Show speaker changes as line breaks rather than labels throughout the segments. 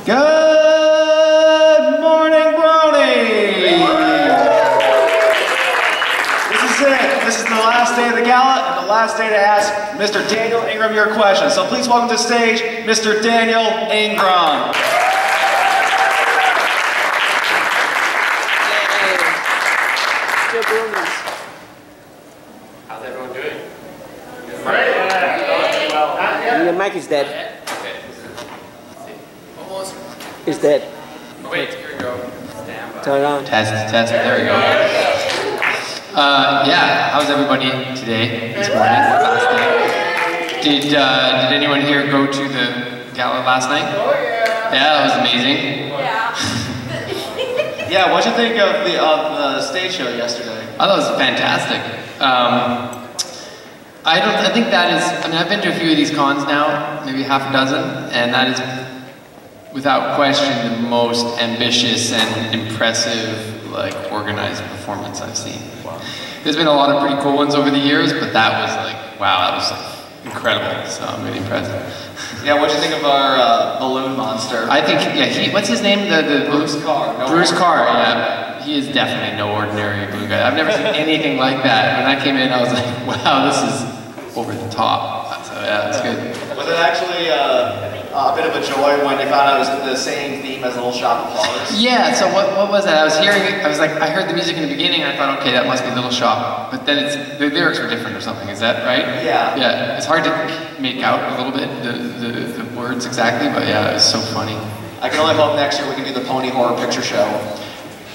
Good morning, Brony! This is it. This is the last day of the gala and the last day to ask Mr. Daniel Ingram your questions. So please welcome to the stage, Mr. Daniel Ingram.
How's everyone doing?
Your mic is dead.
Okay. Almost.
It's dead.
Oh, wait, here we go. Stand by.
Turn it on.
Test, there we go. Yeah, how's everybody today, this morning, last day? Did anyone here go to the gala last night? Oh yeah! Yeah, that was amazing.
Yeah. Yeah, what'd you think of the stage show yesterday?
I thought it was fantastic. I think that is, I mean, I've been to a few of these cons now, maybe half a dozen, and that is, without question, the most ambitious and impressive, like, organized performance I've seen. Wow. There's been a lot of pretty cool ones over the years, but that was like, wow, that was like, incredible, so I'm really impressed.
Yeah, what'd you think of our balloon monster?
I think, yeah, what's his name?
Bruce Carr.
Bruce Carr, yeah. He is definitely no ordinary balloon guy. I've never seen anything like that. When I came in, I was like, wow, this is over the top. So yeah, it's good.
Was it actually a bit of a joy when they found out it was the same theme as Little Shop of Horrors?
Yeah, so what was that? I was hearing it, I was like, I heard the music in the beginning, and I thought, okay, that must be Little Shop. But then the lyrics were different or something, is that right?
Yeah.
Yeah, it's hard to make out a little bit, the words exactly, but yeah, it was so funny.
I can only hope next year we can do the Pony Horror Picture Show.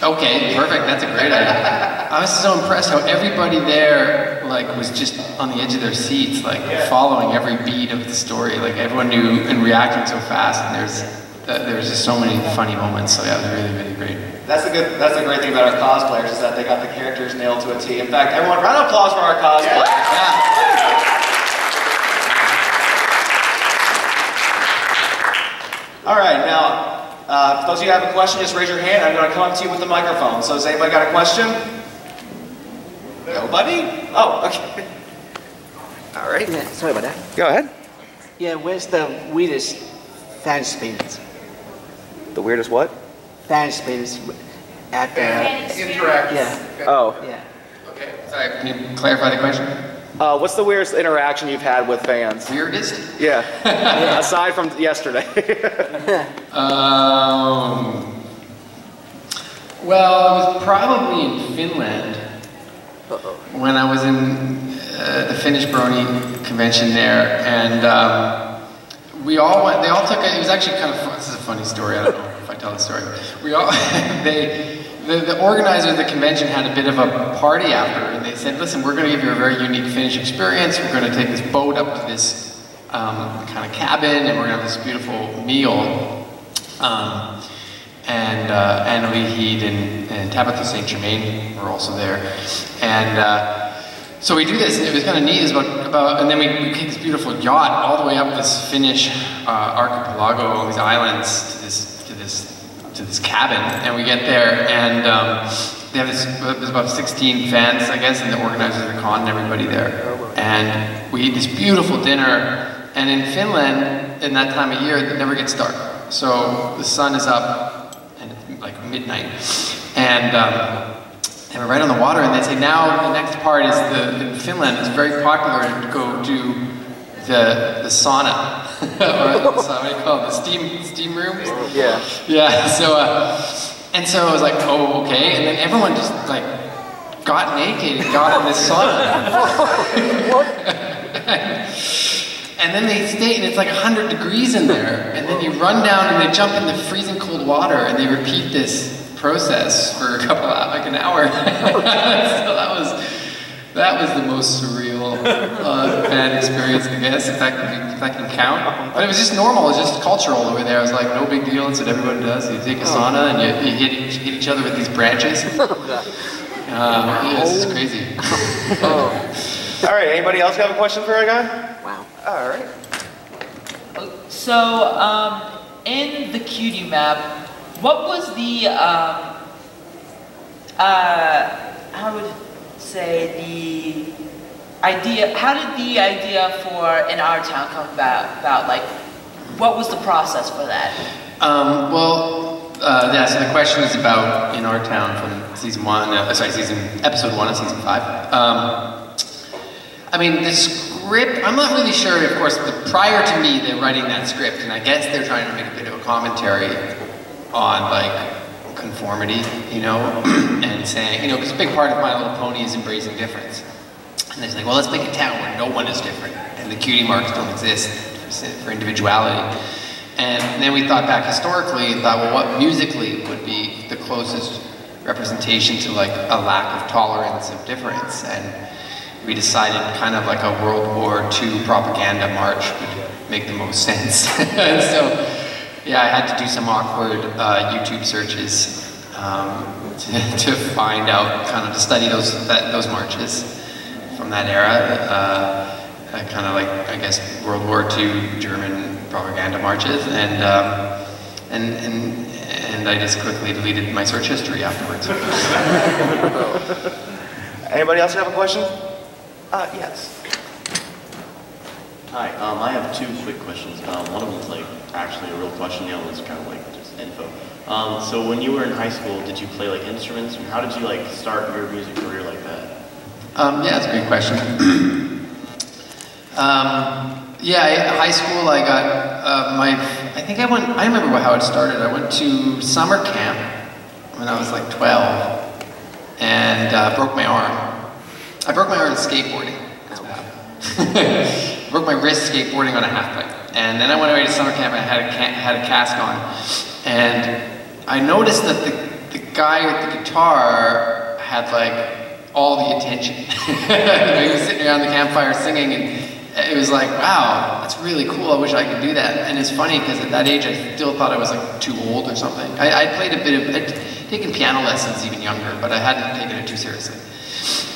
Okay, perfect, that's a great idea. I was so impressed how everybody there, like, was just on the edge of their seats, like, following every beat of the story. Like, everyone knew and reacting so fast, and there's just so many funny moments, so yeah, it was really, really great.
That's the great thing about our cosplayers, is that they got the characters nailed to a T. In fact, everyone, round of applause for our cosplayers.
Yeah.
All right, now, for those of you who have a question, just raise your hand. I'm going to come up to you with the microphone. So has anybody got a question? Nobody? Oh, okay. All right.
Yeah, sorry about that.
Go ahead.
Yeah, where's the weirdest fan spins?
The weirdest what?
Fan spins at the...
Interact.
Yeah.
Oh.
Yeah.
Okay, sorry, can you clarify the question?
What's the weirdest interaction you've had with fans?
Weirdest?
Yeah. Aside from yesterday.
Well, it was probably in Finland. When I was in the Finnish Brony convention there, and we all went, they all took it, it was actually kind of fun, this is a funny story, I don't know if I tell the story. We all, the organizer of the convention had a bit of a party after, and they said, listen, we're going to give you a very unique Finnish experience, we're going to take this boat up to this kind of cabin, and we're going to have this beautiful meal. And Lee and Tabitha St. Germain were also there. And so we do this, and it was kind of neat, and then we take this beautiful yacht all the way up this Finnish archipelago, all these islands, to this cabin, and we get there, and they have there's about 16 fans, I guess, and the organizers of the con and everybody there. And we eat this beautiful dinner, and in Finland, in that time of year, it never gets dark. So the sun is up, and it's like midnight, and we're right on the water, and they say now the next part is in Finland, it's very popular to go to the sauna, or what do you call it, the steam rooms?
Yeah.
Yeah, so, and so I was like, oh, okay, and then everyone just like got naked and got in this sauna. And then they stay, and it's like 100 degrees in there, and then you run down and they jump in the freezing cold water, and they repeat this process for a couple hours, like an hour. So that was the most surreal fan experience, I guess, if that can count. But it was just normal, it was just cultural over there. It was like no big deal, it's what everyone does. You take a sauna and you hit each other with these branches. Yeah, this is crazy.
All right, anybody else have a question for our guy?
Wow.
All right.
So, in the Cutie map, what was the, I would say the idea, how did the idea for In Our Town come about? Like, what was the process for that?
Yeah, so the question is about In Our Town from episode 1 of season 5. I mean, the script, I'm not really sure, of course, prior to me, they're writing that script, and I guess they're trying to make a bit of a commentary on, like, conformity, you know, and saying, you know, because a big part of My Little Pony is embracing difference. And they're like, well, let's make a town where no one is different, and the cutie marks don't exist for individuality. And then we thought back historically and thought, well, what musically would be the closest representation to like a lack of tolerance of difference? And we decided kind of like a World War II propaganda march would make the most sense. And so, yeah, I had to do some awkward YouTube searches to find out, kind of to study those marches from that era. Kind of like, I guess, World War II German propaganda marches, and I just quickly deleted my search history afterwards.
Anybody else have a question? Yes.
Hi, I have 2 quick questions. One of them's like actually a real question, the other one's kind of like just info. So when you were in high school, did you play like instruments? How did you like start your music career like that?
Yeah, that's a great question. Yeah, high school I got I remember how it started. I went to summer camp when I was like 12 and broke my arm. I broke my arm skateboarding. That's what happened. Broke my wrist skateboarding on a half pipe. And then I went away to summer camp and I had a cast on. And I noticed that the guy with the guitar had like all the attention. He was sitting around the campfire singing, and it was like, wow, that's really cool. I wish I could do that. And it's funny because at that age, I still thought I was like too old or something. I'd taken piano lessons even younger, but I hadn't taken it too seriously.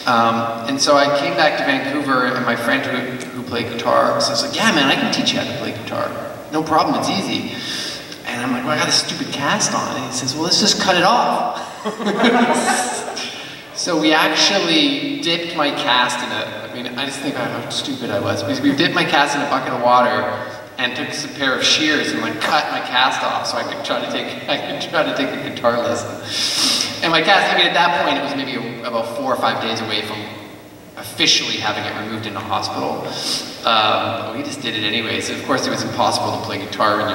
And so I came back to Vancouver, and my friend who played guitar, so I was like, yeah, man, I can teach you how to play guitar. No problem, it's easy. And I'm like, well, I got this stupid cast on. And he says, well, let's just cut it off. So we actually dipped my cast in I just think how stupid I was. We dipped my cast in a bucket of water and took a pair of shears and like cut my cast off so I could try to take a guitar lesson. And my cast, I mean, at that point, it was maybe about 4 or 5 days away from officially having it removed in a hospital. But we just did it anyway. So of course it was impossible to play guitar when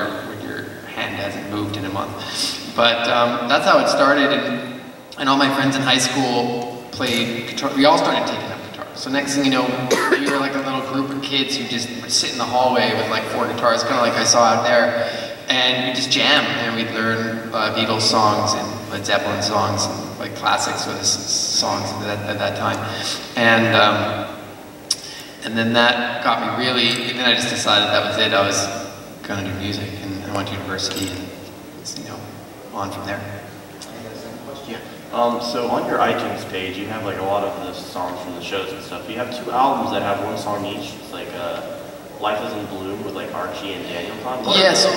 your hand hasn't moved in a month. But that's how it started. And all my friends in high school played guitar. We all started taking up guitar. So next thing you know, we were like a little group of kids who just would sit in the hallway with like 4 guitars, kind of like I saw out there, and we'd just jam, and we'd learn Beatles songs and Led Zeppelin songs and like classic sort of songs at that time. And then that got me really, and then I just decided that was it. I was going to do music, and I went to university, and on from there.
Yeah. So on your iTunes page, you have like a lot of the songs from the shows and stuff. You have 2 albums that have 1 song each. It's like Life is in Bloom with like Archie and Daniel on.
Yeah, so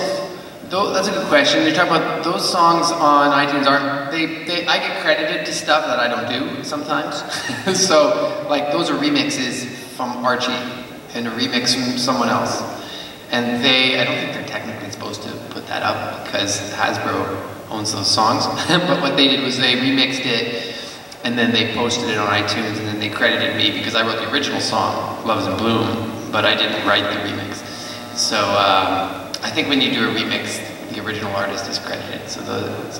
that's a good question. You're talking about those songs on iTunes I get credited to stuff that I don't do sometimes. So like those are remixes from Archie and a remix from someone else. And I don't think they're technically supposed to put that up because Hasbro owns those songs. But what they did was they remixed it and then they posted it on iTunes, and then they credited me because I wrote the original song, Love's in Bloom, but I didn't write the remix. So I think when you do a remix, the original artist is credited. So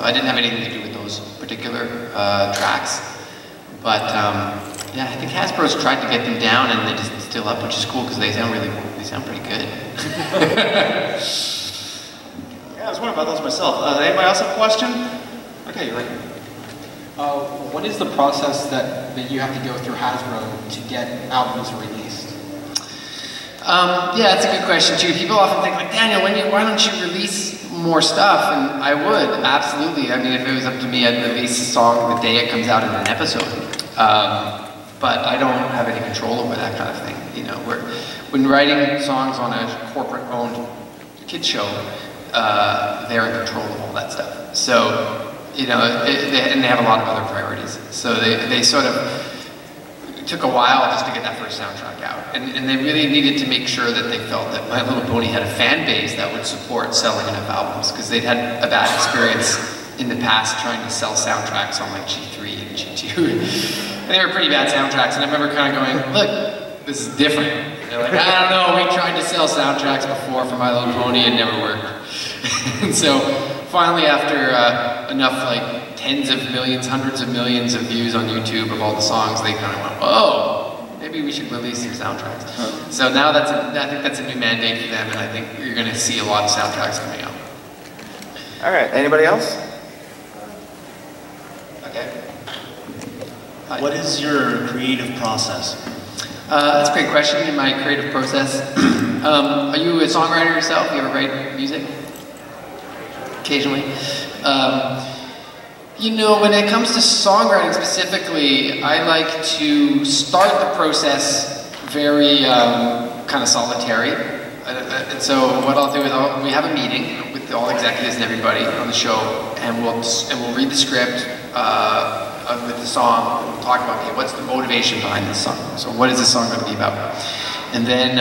I didn't have anything to do with those particular tracks. But yeah, I think Hasbro's tried to get them down, and they're just still up, which is cool because they sound pretty good.
Yeah, I was wondering about those myself. Anybody else have a question? Okay, you're right.
What is the process that you have to go through Hasbro to get albums released?
Yeah, that's a good question too. People often think like, Daniel, why don't you release more stuff? And I would, absolutely. I mean, if it was up to me, I'd release a song the day it comes out in an episode. But I don't have any control over that kind of thing. When writing songs on a corporate-owned kids show, they're in control of all that stuff. So, and they have a lot of other priorities. So they sort of, it took a while just to get that first soundtrack out. And they really needed to make sure that they felt that My Little Pony had a fan base that would support selling enough albums, because they'd had a bad experience in the past trying to sell soundtracks on like G3 and G2. And they were pretty bad soundtracks, and I remember kind of going, look, this is different. And they're like, I don't know, we tried to sell soundtracks before for My Little Pony, it never worked. And so finally, after enough like tens of millions, hundreds of millions of views on YouTube of all the songs, they kind of went, oh, maybe we should release your soundtracks. So now I think that's a new mandate for them, and I think you're going to see a lot of soundtracks coming out.
All right, anybody else?
Okay. Hi.
What is your creative process?
That's a great question. In my creative process, are you a songwriter yourself? You ever write music? Occasionally. You know, when it comes to songwriting specifically, I like to start the process very kind of solitary. And so what I'll do is we have a meeting with all executives and everybody on the show, and we'll read the script with the song, and we'll talk about, okay, what's the motivation behind this song? So what is this song going to be about? And then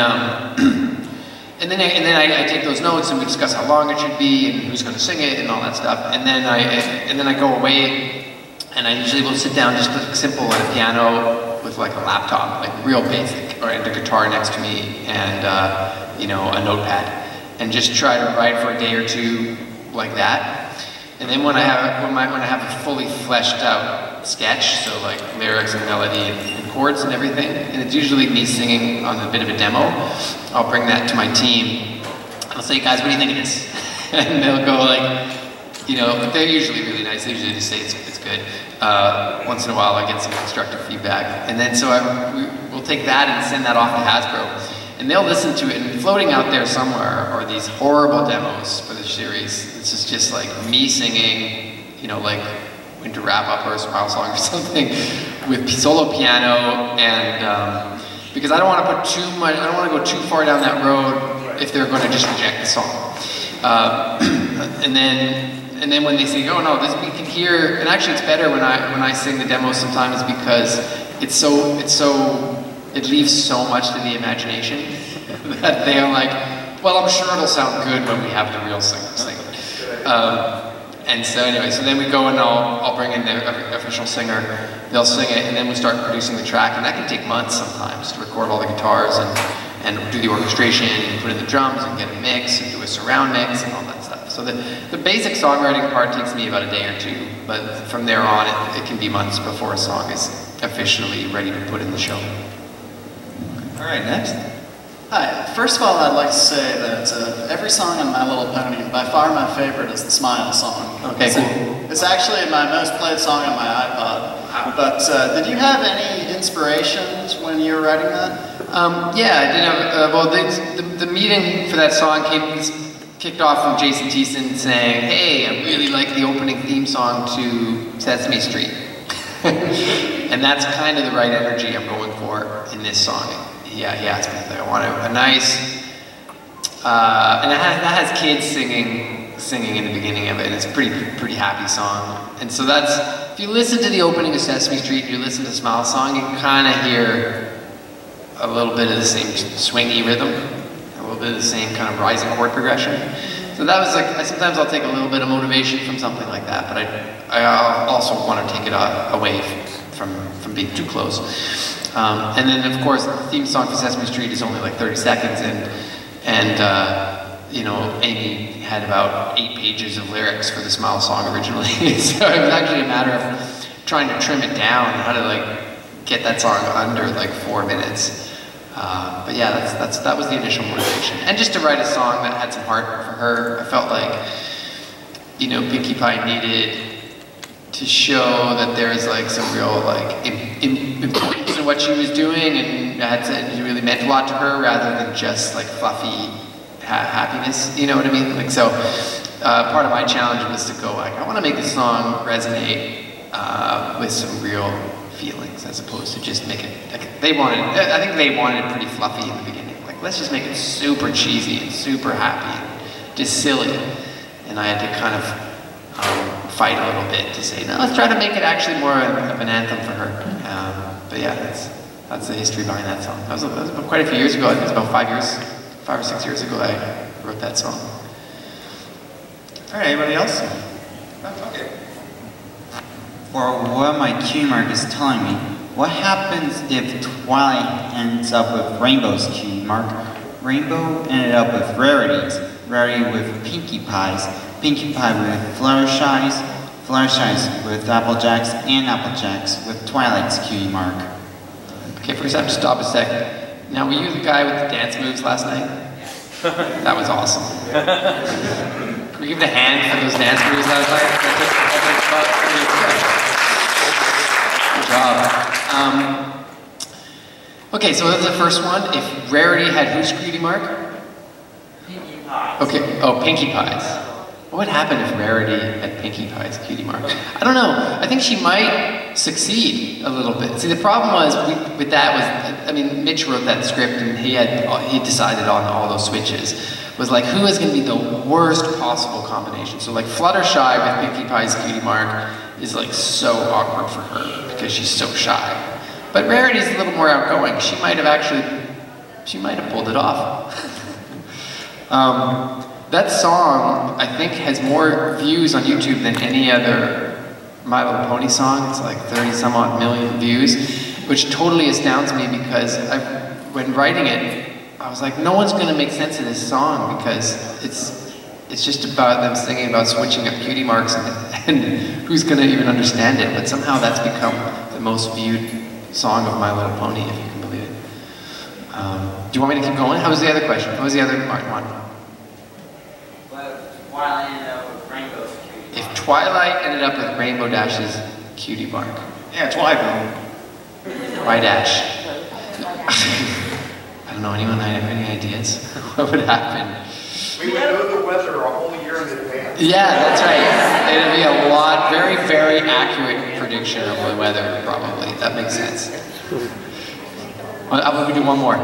I take those notes and we discuss how long it should be and who's going to sing it and all that stuff. And then I go away, and I usually will sit down just simple at a piano with like a laptop, like real basic, or and a guitar next to me, and you know, a notepad, and just try to write for a day or two like that. And then when I have a fully fleshed out sketch, so like lyrics and melody and chords and everything, and it's usually me singing on a bit of a demo, I'll bring that to my team. I'll say, guys, what do you think of this? And they'll go like, you know, they're usually really nice. They usually just say it's good. Once in a while I get some constructive feedback. And then so we'll take that and send that off to Hasbro. And they'll listen to it, and floating out there somewhere are these horrible demos for the series. This is just like me singing, you know, like Winter Wrap-Up or a Smile Song or something, with solo piano, and because I don't want to put too much, I don't want to go too far down that road if they're going to just reject the song. And then when they say, oh no, this we can hear, and actually it's better when I sing the demo sometimes, because it leaves so much to the imagination that they are like, well, I'm sure it'll sound good when we have the real singer sing it. And so anyway, so then we go and I'll bring in the official singer, they'll sing it, and then we start producing the track, and that can take months sometimes to record all the guitars and do the orchestration and put in the drums and get a mix and do a surround mix and all that stuff. So the basic songwriting part takes me about a day or two, but from there on it can be months before a song is officially ready to put in the show.
All right, next. Hi. First of all, I'd like to say that every song on My Little Pony, by far my favorite, is the Smile song.
Okay, cool.
It's actually my most played song on my iPod. But did you have any inspirations when you were writing that?
Yeah, I did have, well, the meeting for that song kicked off from Jason Thiessen saying, hey, I really like the opening theme song to Sesame Street. And that's kind of the right energy I'm going for in this song. Yeah, he asked me if I want a nice, and that has kids singing in the beginning of it, and it's a pretty happy song. And so that's, if you listen to the opening of Sesame Street, you listen to Smile Song, you can kind of hear a little bit of the same swingy rhythm, a little bit of the same kind of rising chord progression. So that was like, sometimes I'll take a little bit of motivation from something like that, but I also want to take it away from being too close. And then of course the theme song for Sesame Street is only like 30 seconds, and you know, Amy had about 8 pages of lyrics for the Smile Song originally. So it was actually a matter of trying to trim it down, how to like get that song under like 4 minutes. But yeah, that was the initial motivation. And just to write a song that had some heart for her. I felt like, you know, Pinkie Pie needed to show that there's like some real like importance in what she was doing, and it really meant a lot to her, rather than just like fluffy happiness, you know what I mean? Like, so part of my challenge was to go like, I want to make this song resonate with some real feelings, as opposed to just make it like I think they wanted it pretty fluffy in the beginning, like let's just make it super cheesy and super happy and just silly, and I had to kind of fight a little bit to say, no, let's try to make it actually more of an anthem for her. But yeah, That's the history behind that song. That was about quite a few years ago. I think it was about 5 or 6 years ago I wrote that song.
All right, anybody else? Okay.
For what my cue mark is telling me, what happens if Twilight ends up with Rainbow's cue mark? Rainbow ended up with Rarity's, Rarity with Pinkie Pie's, Pinkie Pie with Fluttershy's, Fluttershy's with Applejacks, and Applejacks with Twilight's cue mark.
Okay, first I have to stop a second. Now, were you the guy with the dance moves last night? That was awesome. Can we give it a hand for those dance moves last night? Good job. Okay, so that's the first one. If Rarity had whose cutie mark?
Pinkie Pie.
Okay, oh, Pinkie Pie's. What would happen if Rarity had Pinkie Pie's cutie mark? I don't know. I think she might succeed a little bit. See, the problem was with that was, I mean, Mitch wrote that script and he decided on all those switches. Was like, who is going to be the worst possible combination? So like Fluttershy with Pinkie Pie's cutie mark is like so awkward for her because she's so shy. But Rarity's a little more outgoing. She might have pulled it off. That song, I think, has more views on YouTube than any other My Little Pony song. It's like 30-some-odd million views, which totally astounds me because when writing it, I was like, no one's going to make sense of this song because it's just about them singing about switching up cutie marks and who's going to even understand it. But somehow that's become the most viewed song of My Little Pony, if you can believe it. Do you want me to keep going? How was the other question? What was the other one?
Twilight ended up with Rainbow's cutie.
If Twilight ended up with Rainbow Dash's cutie mark.
Yeah, Twilight.
Why Dash? I don't know, anyone have any ideas? What would happen?
We would know the weather a whole year in advance.
Yeah, that's right. It'd be a lot, very, very accurate prediction of the weather, probably. That makes sense. How about we do one more?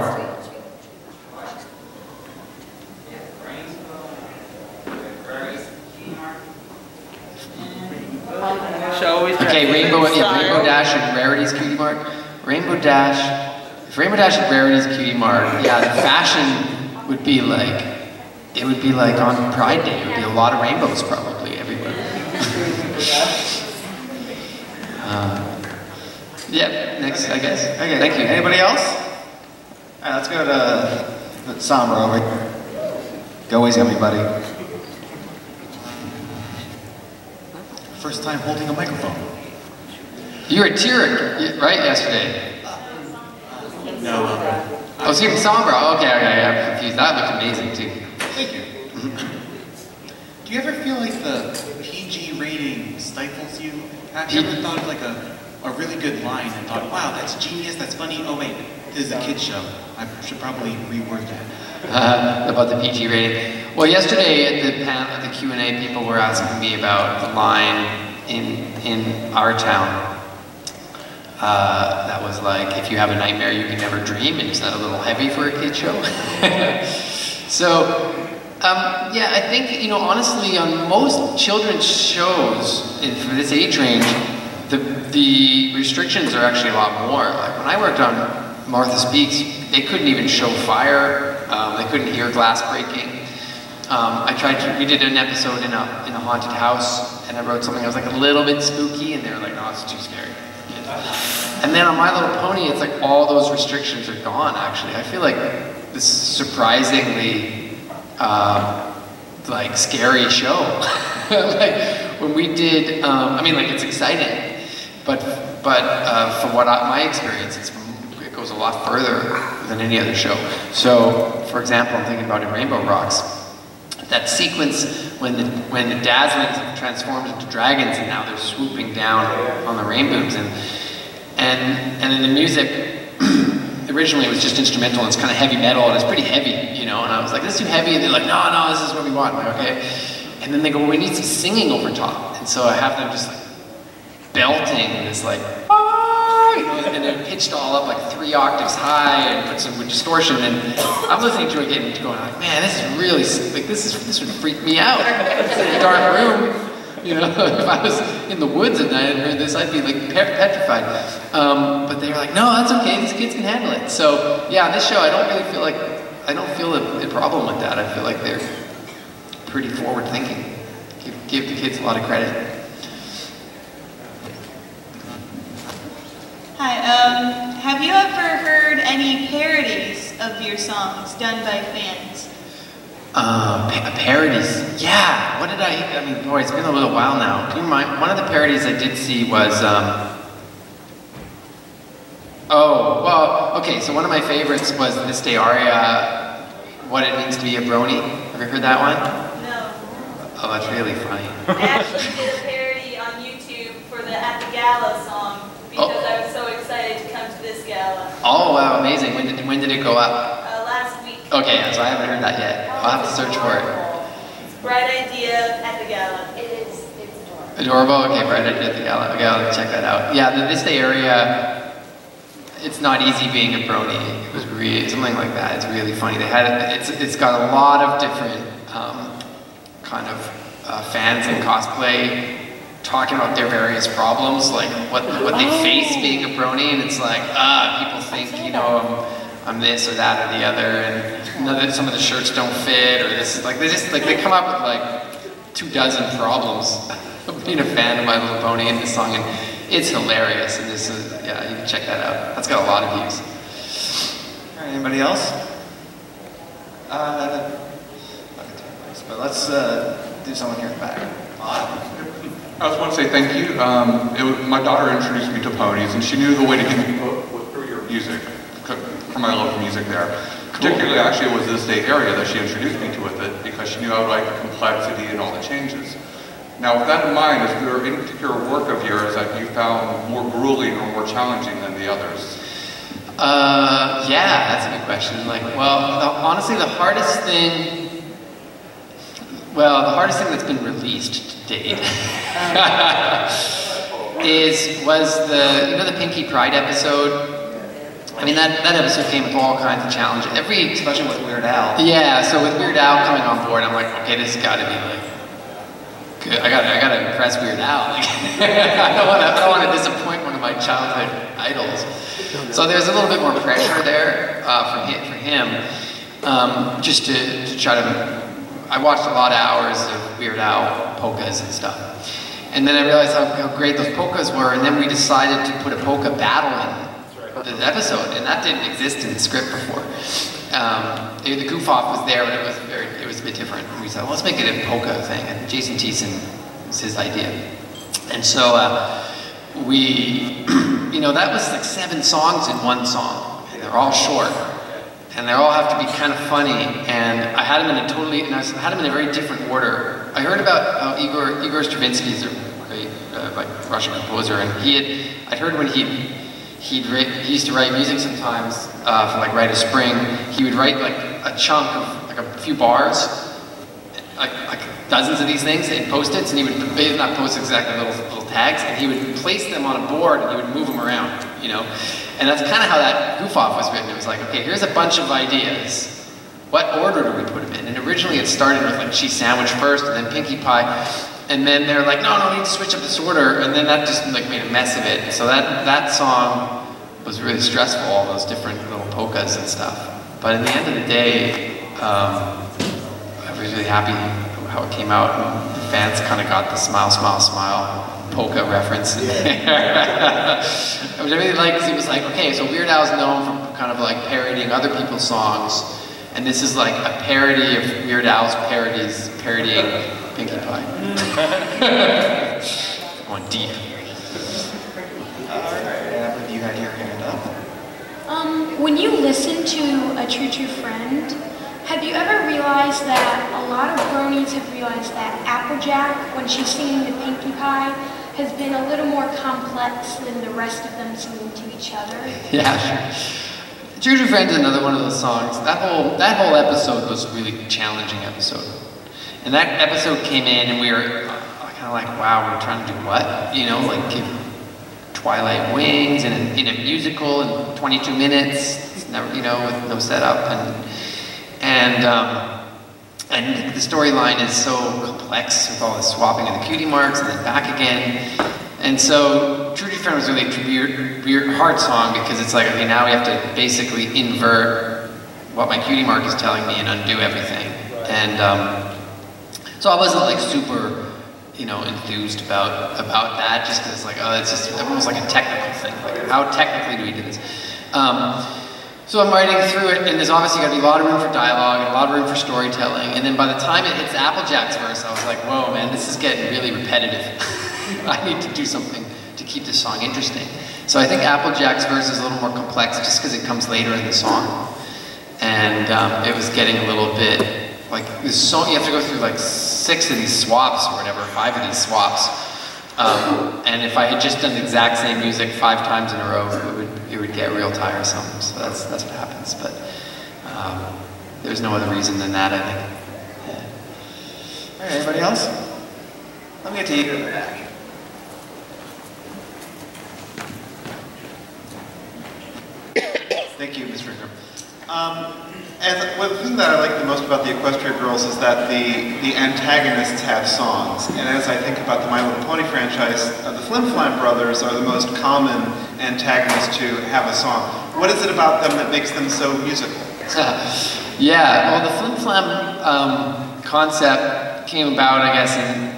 Okay, Rainbow Dash and Rarity's cutie mark. Rainbow Dash, if Rainbow Dash and Rarity's cutie mark, yeah, the fashion would be like, it would be like on Pride Day. It would be a lot of rainbows probably everywhere. Yeah, next, I guess.
Okay,
thank you.
Anybody else? All right, let's go to Sombra over here. Go easy on me, buddy. First time holding a microphone.
You were Tyrek, right, yesterday?
No.
Oh, so you're Sombra. Okay, I'm confused. That looked amazing, too.
Thank you. Do you ever feel like the PG rating stifles you? Have you ever thought of like a really good line and thought, wow, that's genius, that's funny, oh wait, this is a kid's show. I should probably reword that.
About the PG rating. Well, yesterday at the Q&A, people were asking me about the line in our town. That was like, if you have a nightmare, you can never dream, and is that a little heavy for a kid's show? So, yeah, I think, you know, honestly, on most children's shows for this age range, the restrictions are actually a lot more. Like when I worked on Martha Speaks, they couldn't even show fire. They couldn't hear glass breaking. We did an episode in a haunted house, and I wrote something that was like a little bit spooky, and they were like, no, it's too scary. And then on My Little Pony, it's like all those restrictions are gone, actually. I feel like this is surprisingly, like, scary show. Like, when we did, I mean, like, it's exciting, but from my experience, it goes a lot further than any other show. So, for example, I'm thinking about in Rainbow Rocks, that sequence when the Dazzlings transformed into dragons and now they're swooping down on the rainbows, and then the music originally was just instrumental and it's kind of heavy metal and it's pretty heavy, you know, and I was like, this is too heavy, and they're like, no, this is what we want. I'm like, okay. And then they go, well, we need some singing over top. And so I have them just like belting this like, you know, and they're pitched all up like 3 octaves high and put some distortion, and I'm listening to it going like, man, this is really, like, this would freak me out. It's in a dark room, You know, if I was in the woods at night and heard this, I'd be like petrified. But they were like, no, that's okay, these kids can handle it. So yeah, this show, I don't feel a problem with that. I feel like they're pretty forward thinking. Give the kids a lot of credit.
Hi, have you ever heard any parodies of your songs done by fans?
Parodies? Yeah, what did I mean, boy, it's been a little while now. Do you mind? One of the parodies I did see was, oh, well, okay, so one of my favorites was This Day Aria, What It Means to Be a Brony. Have you heard that one?
No.
Oh, that's really funny.
I actually did a parody on YouTube for the At the Gala song because I was so excited to come to this gala.
Oh, wow, amazing. When did it go up?
Last week.
Okay, so I haven't heard that yet. I'll have to search for it.
It's Bright Idea at the Gala. It's adorable.
Adorable? Okay, Bright Idea at the Gala. Okay, I'll check that out. Yeah, the This Day Area, it's not easy being a brony. It was really, something like that. It's really funny. It's got a lot of different kind of fans in cosplay talking about their various problems, like what they face being a brony, and it's like, people think, you know, I'm this or that or the other, and some of the shirts don't fit, or this is like, they come up with like 24 problems of being a fan of My Little Pony in this song, and it's hilarious, and this is, yeah, you can check that out. That's got a lot of views.
All right, anybody else? But let's do someone here in the back.
I just want to say thank you. My daughter introduced me to ponies, and she knew the way to get me hooked through your music, for my love for music there. Particularly, actually, it was This Day Area that she introduced me to with it, because she knew I would like the complexity and all the changes. Now, with that in mind, is there any particular work of yours that you found more grueling or more challenging than the others?
Yeah, that's a good question. Like, well, honestly, the hardest thing that's been released to date was the Pinkie Pride episode. I mean, that episode came with all kinds of challenges.
Especially with Weird Al.
Yeah, so with Weird Al coming on board, I'm like, okay, this has got to be like good. I gotta impress Weird Al. Like, I don't want to disappoint one of my childhood idols. So there's a little bit more pressure there for him, just to try to. I watched a lot of hours of Weird Al polkas and stuff. And then I realized how great those polkas were, and then we decided to put a polka battle in the episode, and that didn't exist in the script before. The goof-off was there, but it was a bit different. And we said, well, let's make it a polka thing, and Jason Thiessen was his idea. And so that was like 7 songs in one song, and they're all short. And they all have to be kind of funny, and I had them in a very different order. I heard about Igor Stravinsky is a great Russian composer, and I'd heard when he used to write music sometimes for like Rite of Spring. He would write like a chunk of like a few bars, like dozens of these things in post-its, and he would not post exactly little tags, and he would place them on a board and he would move them around, you know. And that's kind of how that goof-off was written. It was like, okay, here's a bunch of ideas. What order do we put them in? And originally it started with like cheese sandwich first, and then Pinkie Pie. And then they're like, no, we need to switch up this order. And then that just like made a mess of it. So that song was really stressful, all those different little polkas and stuff. But in the end of the day, I was really happy how it came out. And the fans kind of got the smile, smile, smile polka reference in there. Which I really liked, because it was like, okay, so Weird Al's known for kind of like parodying other people's songs, and this is like a parody of Weird Al's parodying Pinkie Pie. Going deep.
I believe you had your hand up.
When you listen to A True True Friend, have you ever realized that a lot of bronies have realized that Applejack, when she's singing to Pinkie Pie, has been a little more complex than the rest of them singing to each other?
Yeah, sure. True True Friend is another one of those songs. That whole episode was a really challenging episode. And that episode came in and we were kind of like, wow, we're trying to do what? You know, like give Twilight wings in a musical in 22 minutes, never, you know, with no setup. And And the storyline is so complex with all the swapping of the cutie marks and then back again. And so True to Your Friend was really a weird, hard song because it's like, okay, now we have to basically invert what my cutie mark is telling me and undo everything. And so I wasn't like super, you know, enthused about that, just because like, oh, it's just almost like a technical thing. Like, how technically do we do this? So I'm writing through it, and there's obviously got to be a lot of room for dialogue and a lot of room for storytelling. And then by the time it hits Applejack's verse, I was like, whoa, man, this is getting really repetitive. I need to do something to keep this song interesting. So I think Applejack's verse is a little more complex just because it comes later in the song. And it was getting a little bit, like, this song, you have to go through like 6 of these swaps or whatever, 5 of these swaps. And if I had just done the exact same music 5 times in a row, it would get real tiresome. So that's what happens. But there's no other reason than that, I think.
Yeah. All right, anybody else? Let me get to you in the back. Thank you, Mr. Ingram. And the thing that I like the most about the Equestria Girls is that the antagonists have songs. And as I think about the My Little Pony franchise, the Flim Flam Brothers are the most common antagonists to have a song. What is it about them that makes them so musical?
Yeah, well, the Flim Flam concept came about, I guess, in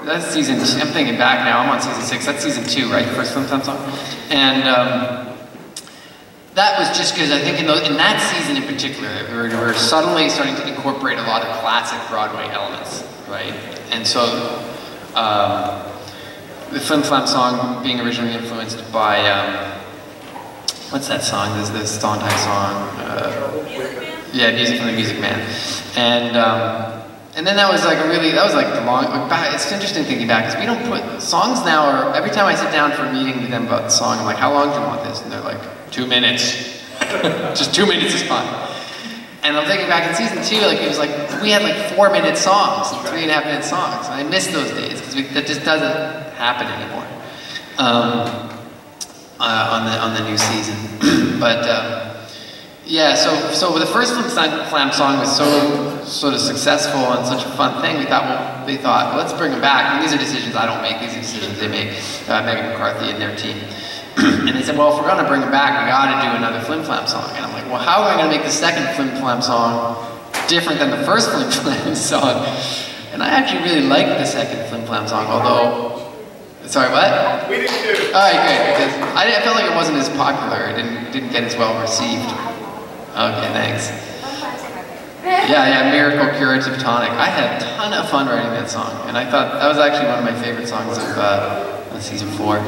that's season. I'm thinking back now. I'm on season 6. That's season 2, right? First Flim Flam song, and. That was just because I think in that season in particular, we were suddenly starting to incorporate a lot of classic Broadway elements, right? And so the Flim Flam song being originally influenced by, what's that song? There's this Sondheim song. Yeah, Music from the Music Man. And then that was like it's interesting thinking back, because we don't put, songs now every time I sit down for a meeting with them about the song, I'm like, how long do you want this? And they're like, 2 minutes. Just 2 minutes is fine. And I'm thinking back in season 2, like, it was like, we had like 4-minute songs, 3.5-minute songs. And I miss those days, because that just doesn't happen anymore on the new season. But yeah, so the first Flim Flam song was so sort of successful and such a fun thing, they thought, well, let's bring them back. And these are decisions I don't make, these are decisions they make, Megan McCarthy and their team. And they said, well, if we're gonna bring them back, we gotta do another Flim Flam song. And I'm like, well, how am I gonna make the second Flim Flam song different than the first Flim Flam song? And I actually really liked the second Flim Flam song, although, sorry, what? We did too. All right, good, because I felt like it wasn't as popular. It didn't get as well received. Okay, thanks. Yeah, Miracle Curative Tonic. I had a ton of fun writing that song, and I thought that was actually one of my favorite songs of season 4.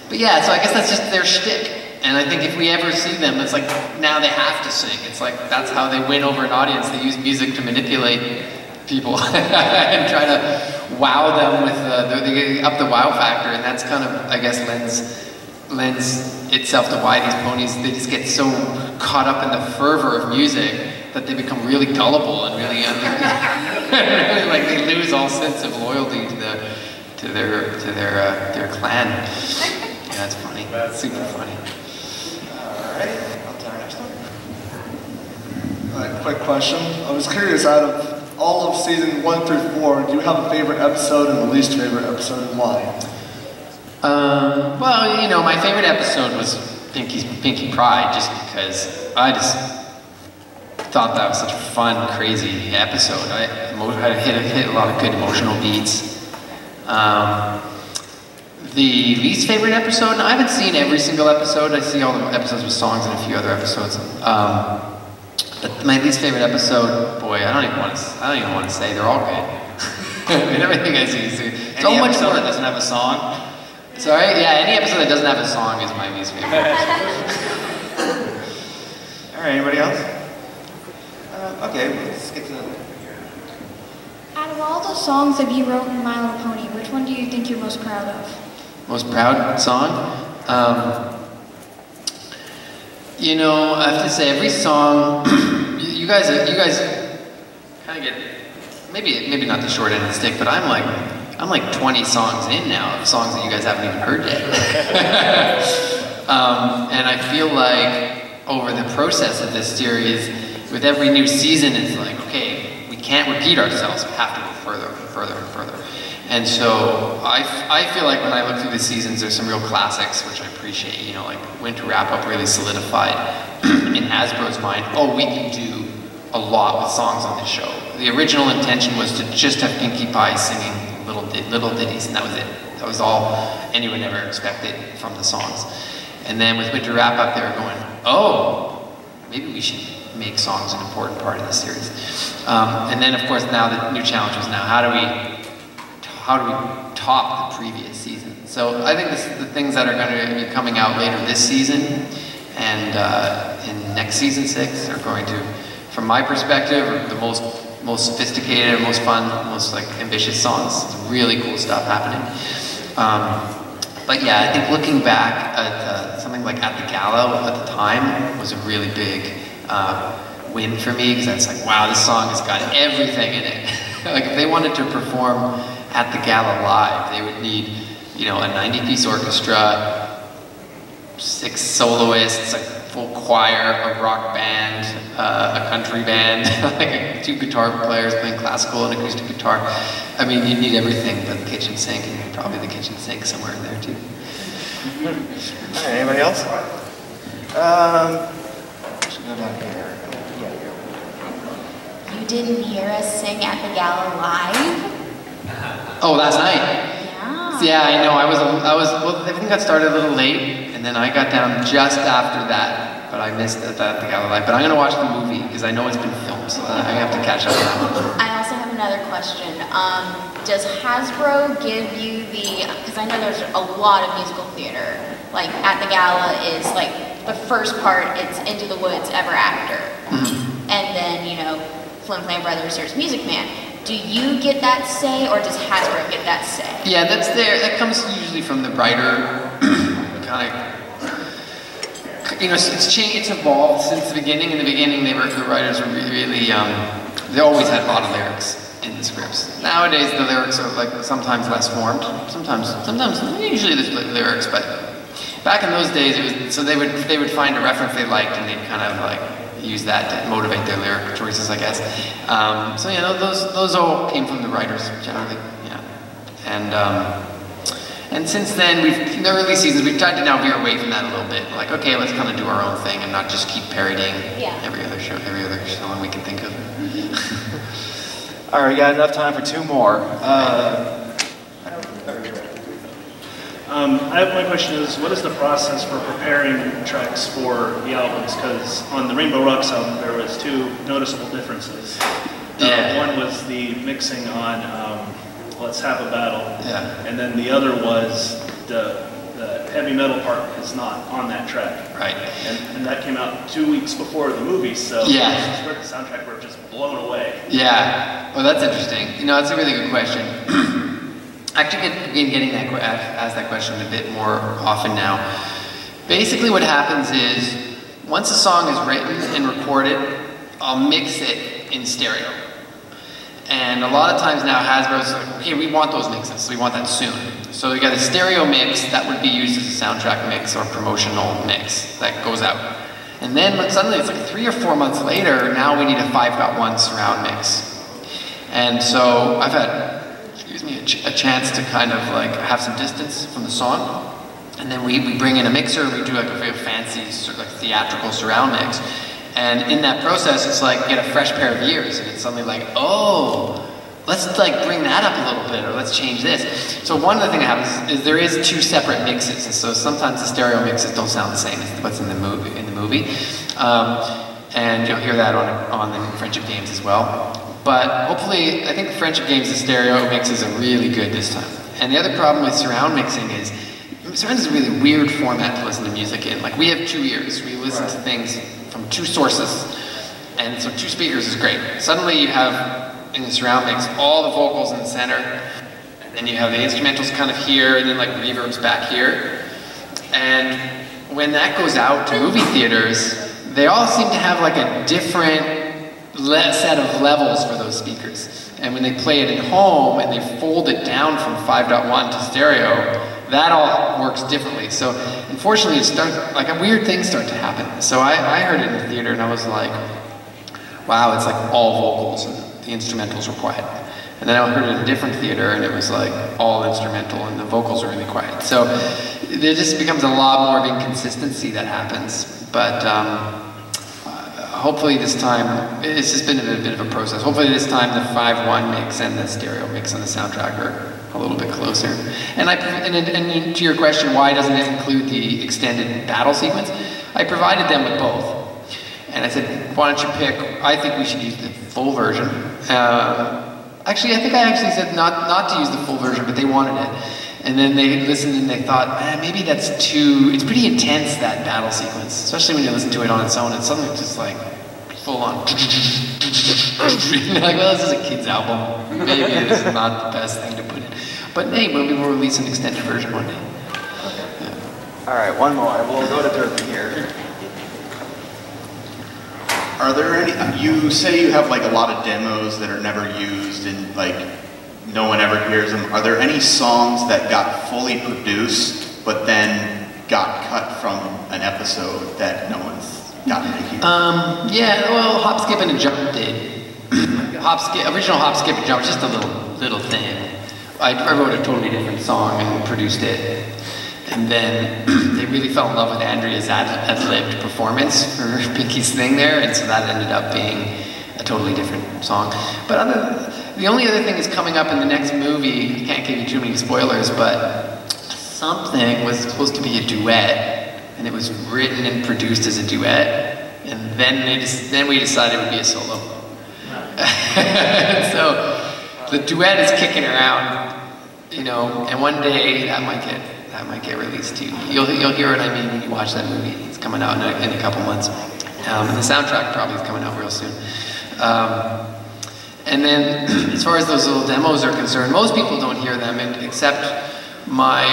But yeah, so I guess that's just their shtick. And I think if we ever see them, it's like, now they have to sing. It's like, that's how they win over an audience. They use music to manipulate people and try to wow them with, they up the wow factor, and that's kind of, I guess, lends itself to why these ponies, they just get so caught up in the fervor of music that they become really gullible and really, really like they lose all sense of loyalty to their clan. Yeah, that's funny. That's super funny.
Alright, on to our next one.
Alright, quick question. I was curious, out of all of season 1 through 4, do you have a favorite episode and the least favorite episode, and why?
Well, you know, my favorite episode was Pinky Pride, just because I just thought that was such a fun, crazy episode. I hit a lot of good emotional beats. The least favorite episode, I haven't seen every single episode. I see all the episodes with songs and a few other episodes. But my least favorite episode, boy, I don't even want to say. They're all good. I mean, everything I see is so
any
much
episode
more.
that doesn't have a song?
Sorry? Yeah, any episode that doesn't have a song is my least favorite.
Alright, anybody else? Okay, let's get to the...
Out of all the songs that you wrote in My Little Pony, which one do you think you're most proud of?
Most proud song? You know, I have to say, every song, you guys kind of get, maybe not the short end of the stick, but I'm like 20 songs in now, of songs that you guys haven't even heard yet. And I feel like over the process of this series, with every new season, it's like, okay, we can't repeat ourselves. We have to go further and further and further. And so I feel like when I look through the seasons, there's some real classics, which I appreciate. You know, like Winter Wrap-Up really solidified in Hasbro's mind, oh, we can do a lot with songs on this show. The original intention was to just have Pinkie Pie singing little ditties, and that was it. That was all anyone ever expected from the songs. And then with Winter Wrap-Up, they were going, oh, maybe we should make songs an important part of the series. And then, of course, now the new challenge was now, how do we top the previous season? So I think the things that are going to be coming out later this season and in next season 6 are going to, from my perspective, are the most sophisticated, most fun, most like ambitious songs. It's really cool stuff happening. But yeah, I think looking back at something like At the Gala at the time was a really big win for me, because it's like, wow, this song has got everything in it. Like if they wanted to perform At the Gala live, they would need, you know, a 90-piece orchestra, 6 soloists, a full choir, a rock band, a country band, like 2 guitar players playing classical and acoustic guitar. I mean, you need everything but the kitchen sink, and probably the kitchen sink somewhere in there too.
All right, anybody else? Should go down here.
You didn't hear us sing At the Gala live?
Oh, last night?
Yeah.
Yeah, I know. Well, everything got started a little late, and then I got down just after that, but I missed the Gala live. But I'm gonna watch the movie because I know it's been filmed, so I have to catch up on that.
I also have another question. Does Hasbro give you because I know there's a lot of musical theater, like At the Gala is like the first part, it's Into the Woods, Ever After. And then, you know, Flim Flam Brothers, there's Music Man. Do you get that say, or does Hasbro get that say?
Yeah, that comes usually from the writer, kind of, you know, it's evolved since the beginning. In the beginning, the writers were really, they always had a lot of lyrics in the scripts. Nowadays, the lyrics are like sometimes less formed, sometimes usually there's lyrics, but back in those days, it was, so they would find a reference they liked and they'd kind of like use that to motivate their lyric choices, I guess. So yeah, those all came from the writers generally, yeah. And since then, in the early seasons, we've tried to now veer away from that a little bit. Like, okay, let's kind of do our own thing and not just keep parodying every other song we can think of.
All right, we got enough time for 2 more.
My question is, what is the process for preparing tracks for the albums? Because on the Rainbow Rocks album, there was 2 noticeable differences. One was the mixing on Let's Have a Battle, and then the other was the heavy metal part is not on that track.
Right.
And that came out 2 weeks before the movie, so the soundtrack were just blown away.
Yeah, well that's interesting. You know, that's a really good question. Actually, been getting asked that question a bit more often now. Basically what happens is, once a song is written and recorded, I'll mix it in stereo. And a lot of times now Hasbro's like, okay, we want those mixes, so we want that soon. So we got a stereo mix that would be used as a soundtrack mix or promotional mix that goes out. And then when suddenly it's like 3 or 4 months later, now we need a 5.1 surround mix. And so I've had, a chance to kind of like have some distance from the song. And then we bring in a mixer, we do like a very fancy sort of like theatrical surround mix. And in that process, it's like get a fresh pair of ears, and it's suddenly like, oh, let's like bring that up a little bit, or let's change this. So one of the things that happens is there is 2 separate mixes, and so sometimes the stereo mixes don't sound the same as what's in the movie. And you'll hear that on the Friendship Games as well. But hopefully, I think the Friendship Games, the stereo mixes are really good this time. And the other problem with surround mixing is, surround is a really weird format to listen to music in. Like we have 2 ears, we listen to things from 2 sources. And so 2 speakers is great. Suddenly you have, in the surround mix, all the vocals in the center, and then you have the instrumentals kind of here, and then like reverbs back here. And when that goes out to movie theaters, they all seem to have like a different set of levels for those speakers. And when they play it at home and they fold it down from 5.1 to stereo, that all works differently. So unfortunately, like weird things start to happen. So I heard it in the theater and I was like, wow, it's like all vocals and the instrumentals were quiet. And then I heard it in a different theater and it was like all instrumental and the vocals are really quiet. So there just becomes a lot more of inconsistency that happens. But hopefully this time, it's just been a bit of a process. Hopefully this time the 5.1 mix and the stereo mix on the soundtrack are a little bit closer. And to your question, why doesn't it include the extended battle sequence? I provided them with both. And I said, why don't you pick, I think we should use the full version. Actually, I think I actually said not to use the full version, but they wanted it. And then they listened and they thought, maybe that's too, it's pretty intense, that battle sequence. Especially when you listen to it on its own. It's something just like full on. You're like, well, this is a kid's album. Maybe this is not the best thing to put in. But hey, maybe we'll release an extended version one day.
All right, one more. We'll go to Turpin here.
Are there any, you say you have like a lot of demos that are never used and like no one ever hears them. Are there any songs that got fully produced but then got cut from an episode that no one's gotten to hear?
Yeah, well, Hop, Skip, and a Jump did. Original Hop, Skip, and Jump, just a little thing. I wrote a totally different song and produced it. And then they really fell in love with Andrea's ad-libbed performance for Pinky's thing there, and so that ended up being a totally different song. But the only other thing is coming up in the next movie. I can't give you too many spoilers, but something was supposed to be a duet, and it was written and produced as a duet, and then we decided it would be a solo. So the duet is kicking around, you know, and one day that might get released too. You'll hear what I mean when you watch that movie. It's coming out in a couple months. And the soundtrack probably is coming out real soon. And then as far as those little demos are concerned, most people don't hear them except I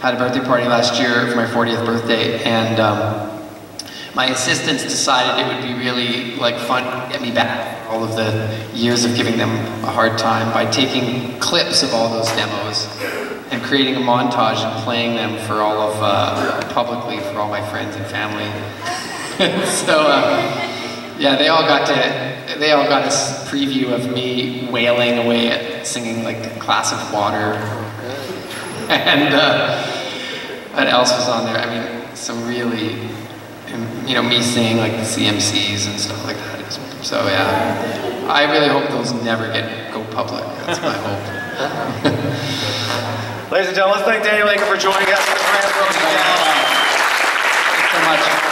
had a birthday party last year for my 40th birthday, and my assistants decided it would be really like fun to get me back for all of the years of giving them a hard time by taking clips of all those demos and creating a montage and playing them for all of publicly for all my friends and family. So yeah, they all got a preview of me wailing away at singing like a glass of water. And what else was on there? I mean, some really, you know, me singing like the CMCs and stuff like that. So yeah, I really hope those never go public. That's my hope.
Ladies and gentlemen, let's thank Daniel Ingram for joining us. Thanks so much.